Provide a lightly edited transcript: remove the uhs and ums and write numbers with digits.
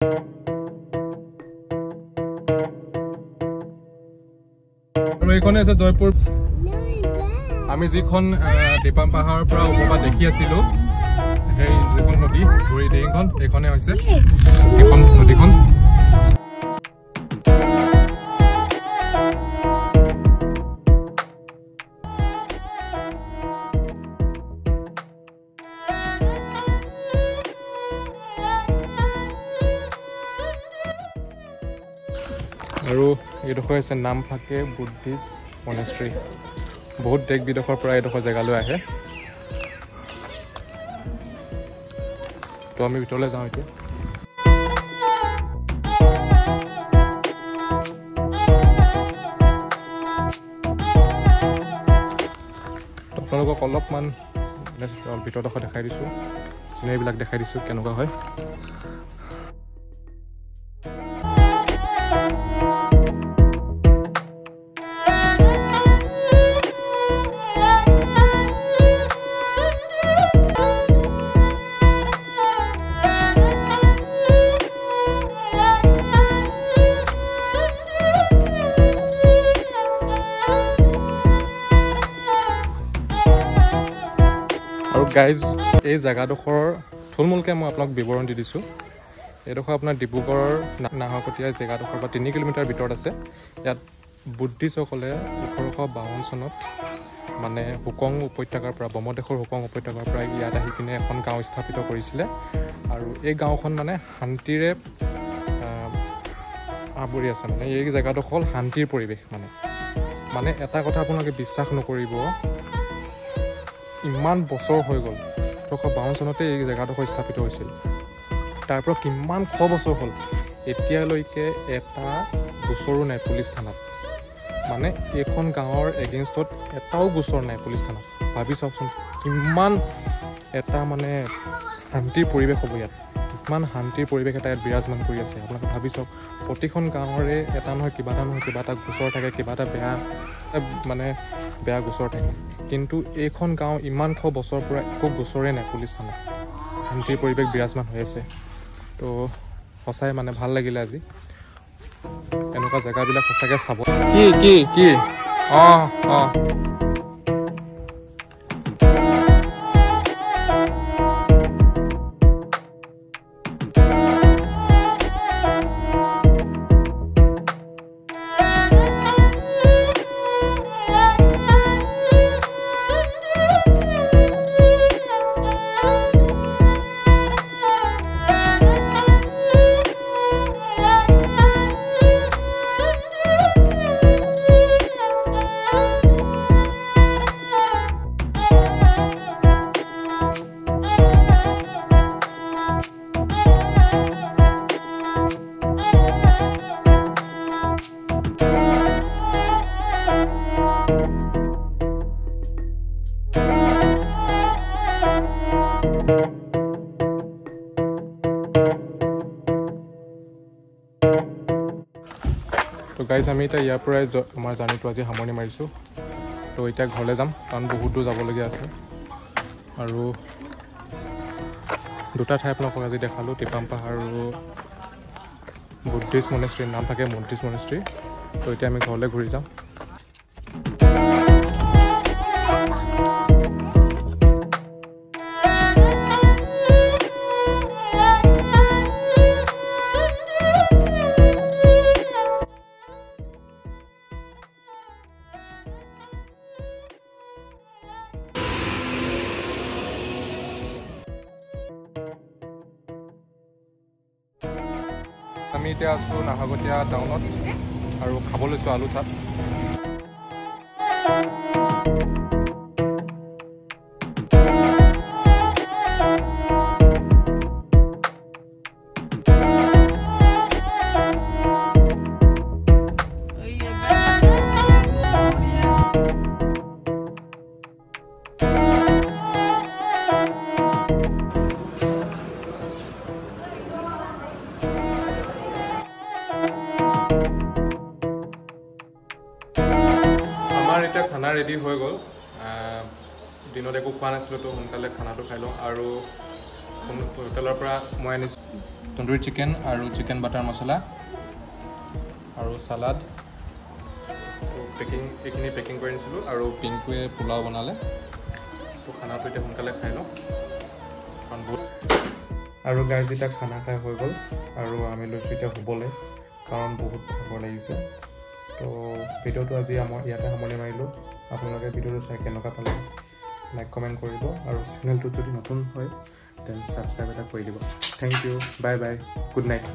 আৰু এইখনে আছে জয়পুৰ। আমি যিখন টিপাম পাহাৰৰ পৰা ওপৰৰ দেখি আছিলোঁ সেই যিখন নদী ধৰি এইখন এইখনে হৈছে এইখন নদীখন। আৰু এইডোখৰ হৈছে নামফাকে বুদ্ধিষ্ট মনেষ্ট্ৰী। বহুত দেশ বিদেশৰ পৰা এইডোখৰ জেগালৈ আহে। তো আমি ভিতৰলৈ যাওঁ এতিয়া। আপোনালোকক অলপমান ভিতৰডোখৰ দেখাই দিছোঁ, চিনেৰিবিলাক দেখাই দিছোঁ কেনেকুৱা হয়। আৰু গাইজ এই জেগাডোখৰৰ থুলমূলকৈ মই আপোনাক বিৱৰণ দি দিছোঁ। এইডোখৰ আপোনাৰ ডিব্ৰুগড়ৰ নাহৰকটীয়া জেগাডোখৰ পৰা 3 কিলোমিটাৰ ভিতৰত আছে। ইয়াত বুদ্ধিষ্টসকলে 1852 চনত মানে হুকং উপত্যকাৰ পৰা ব্ৰহ্মদেশৰ হুকং উপত্যকাৰ পৰা ইয়াত আহি কিনে এখন গাঁও স্থাপিত কৰিছিলে। আৰু এই গাঁওখন মানে শান্তিৰে আৱৰি আছে। মানে এই জেগাডোখৰ হ'ল শান্তিৰ পৰিৱেশ। মানে এটা কথা আপোনালোকে বিশ্বাস নকৰিব, ইমান বছৰ হৈ গ'ল, 1852 চনতে এই জেগাডোখৰ স্থাপিত হৈছিল। তাৰ পৰা কিমান শ বছৰ হ'ল, এতিয়ালৈকে এটা গোচৰো নাই পুলিচ থানাত। মানে এইখন গাঁৱৰ এগেইনষ্টত এটাও গোচৰ নাই পুলিচ থানাত। ভাবি চাওকচোন কিমান এটা মানে শান্তিৰ পৰিৱেশ হ'ব ইয়াত, কিমান শান্তিৰ পৰিৱেশ এটা ইয়াত বিৰাজমান কৰি আছে। আপোনালোকে ভাবি চাওক, প্ৰতিখন গাঁৱৰে এটা নহয় কিবা এটা গোচৰ থাকে, কিবা এটা বেয়া গোচৰ থাকে। কিন্তু এইখন গাঁও ইমান শ বছৰৰ পৰা একো গোচৰে নাই পুলিচ থানাত, শান্তিৰ পৰিৱেশ বিৰাজমান হৈ আছে। তো সঁচাই মানে ভাল লাগিলে আজি এনেকুৱা জেগাবিলাক সঁচাকৈ চাব। কি অঁ তো গাইজ আমি এতিয়া ইয়াৰ পৰাই আমাৰ জাৰ্ণিটো আজি সামৰণি মাৰিছোঁ। তো এতিয়া ঘৰলৈ যাম, কাৰণ বহুত দূৰ যাবলগীয়া আছে। আৰু দুটা ঠাই আপোনালোকক আজি দেখালোঁ, টিপাম পাহাৰ আৰু বুদ্ধিষ্ট মনেষ্ট্ৰী, নামফাকে বুদ্ধিষ্ট মনেষ্ট্ৰী। তো এতিয়া আমি ঘৰলৈ ঘূৰি যাম। আমি এতিয়া আছোঁ নাহৰকটীয়া টাউনত আৰু খাব লৈছোঁ আলু চাট। এতিয়া খানা ৰেডি হৈ গ'ল। দিনত একো খোৱা নাছিলোঁ, তো সোনকালে খানাটো খাই লওঁ। আৰু হোটেলৰ পৰা মই আনিছোঁ তন্দুৰী চিকেন আৰু চিকেন বাটাৰ মছলা আৰু চালাড এইখিনি পেকিং কৰি আনিছিলোঁ আৰু পিংকুৱে পোলাও বনালে তো খানাটো এতিয়া সোনকালে খাই লওঁ কাৰণ বহুত আৰু গাইজ এতিয়া খানা খাই হৈ গ'ল আৰু আমি লৈছোঁ এতিয়া শুবলৈ কাৰণ বহুত ভাগৰ লাগিছে তো ভিডিঅ'টো আজি আমাৰ ইয়াতে সামৰণি মাৰিলোঁ আপোনালোকে ভিডিঅ'টো চাই কেনেকুৱা পালে লাইক কমেণ্ট কৰিব আৰু চেনেলটোত যদি নতুন হয় দেন ছাবস্ক্ৰাইব এটা কৰি দিব thank you bye bye good night